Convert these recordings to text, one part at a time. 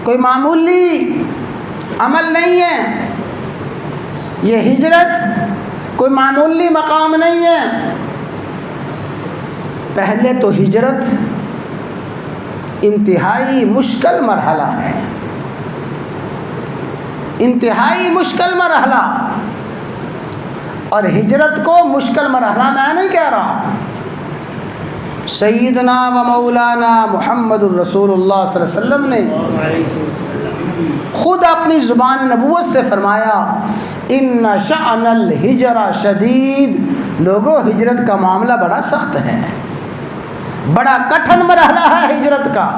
کوئی معمولی عمل نہیں ہے، یہ ہجرت کوئی معمولی مقام نہیں ہے۔ پہلے تو ہجرت انتہائی مشکل مرحلہ ہے، انتہائی مشکل مرحلہ۔ اور ہجرت کو مشکل مرحلہ میں نہیں کہہ رہا، سیدنا و مولانا محمد الرسول اللہ صلی اللہ علیہ وسلم نے خود اپنی زبان نبوت سے فرمایا ان شأن الہجر شدید، لوگوں ہجرت کا معاملہ بڑا سخت ہے، بڑا کٹھن مرحلہ ہے ہجرت کا۔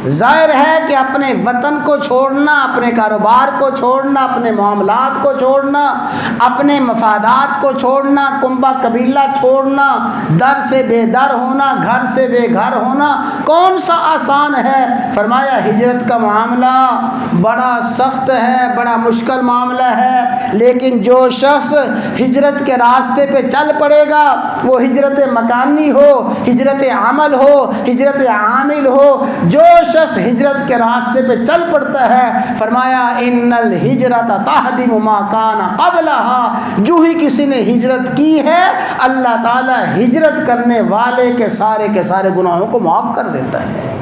ظاہر ہے کہ اپنے وطن کو چھوڑنا، اپنے کاروبار کو چھوڑنا، اپنے معاملات کو چھوڑنا، اپنے مفادات کو چھوڑنا، کنبہ قبیلہ چھوڑنا، در سے بے در ہونا، گھر سے بے گھر ہونا کون سا آسان ہے؟ فرمایا ہجرت کا معاملہ بڑا سخت ہے، بڑا مشکل معاملہ ہے، لیکن جو شخص ہجرت کے راستے پہ چل پڑے گا، وہ ہجرت مکانی ہو، ہجرت عمل ہو، ہجرت عامل ہو، جو شخص ہجرت کے راستے پہ چل پڑتا ہے، فرمایا ان الہجرت تہدم ما کان قبلها، جو ہی کسی نے ہجرت کی ہے اللہ تعالی ہجرت کرنے والے کے سارے گناہوں کو معاف کر دیتا ہے۔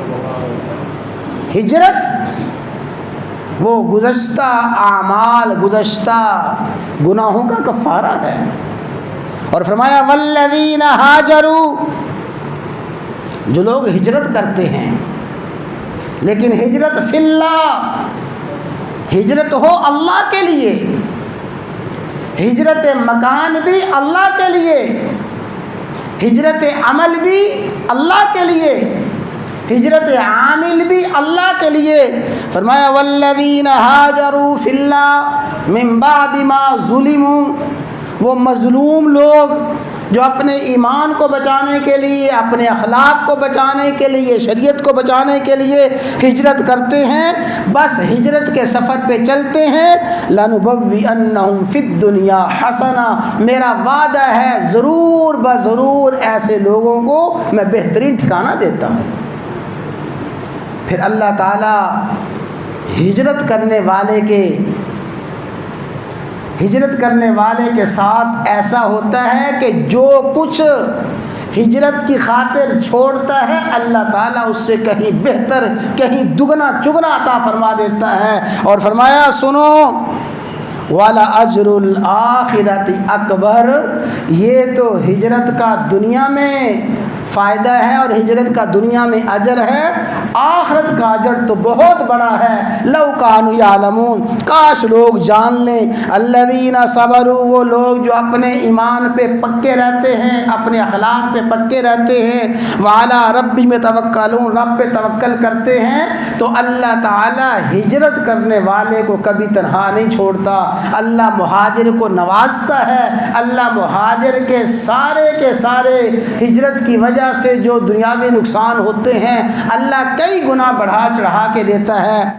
ہجرت وہ گزشتہ اعمال، گزشتہ گناہوں کا کفارہ ہے۔ اور فرمایا والذین ہاجروا، جو لوگ ہجرت کرتے ہیں لیکن ہجرت فی اللہ، ہجرت ہو اللہ کے لیے، ہجرت مکان بھی اللہ کے لیے، ہجرت عمل بھی اللہ کے لیے، ہجرت عامل بھی اللہ کے لیے۔ فرمایا والذین ہاجروا فی اللہ من بعد ما ظلموا، وہ مظلوم لوگ جو اپنے ایمان کو بچانے کے لیے، اپنے اخلاق کو بچانے کے لیے، شریعت کو بچانے کے لیے ہجرت کرتے ہیں، بس ہجرت کے سفر پہ چلتے ہیں، لَنُبَوِّئَنَّهُمْ فِي الدُّنْيَا حَسَنًا، میرا وعدہ ہے ضرور بضرور ایسے لوگوں کو میں بہترین ٹھکانہ دیتا ہوں۔ پھر اللہ تعالی ہجرت کرنے والے کے ساتھ ایسا ہوتا ہے کہ جو کچھ ہجرت کی خاطر چھوڑتا ہے اللہ تعالیٰ اس سے کہیں بہتر، کہیں دگنا چگنا عطا فرما دیتا ہے۔ اور فرمایا سنو وَلَأَجْرُ الْآخِرَةِ أَكْبَرُ، یہ تو ہجرت کا دنیا میں فائدہ ہے اور ہجرت کا دنیا میں اجر ہے، آخرت کا اجر تو بہت بڑا ہے۔ لو کانوا یعلمون، کاش لوگ جان لیں، الذین صبروا، وہ لوگ جو اپنے ایمان پہ پکے رہتے ہیں، اپنے اخلاق پہ پکے رہتے ہیں، وعلی ربہم یتوکلون، رب پہ توکل کرتے ہیں، تو اللہ تعالی ہجرت کرنے والے کو کبھی تنہا نہیں چھوڑتا، اللہ مہاجر کو نوازتا ہے۔ اللہ مہاجر کے سارے ہجرت کی وجہ سے جو دنیاوی نقصان ہوتے ہیں اللہ کئی گنا بڑھا چڑھا کے دیتا ہے۔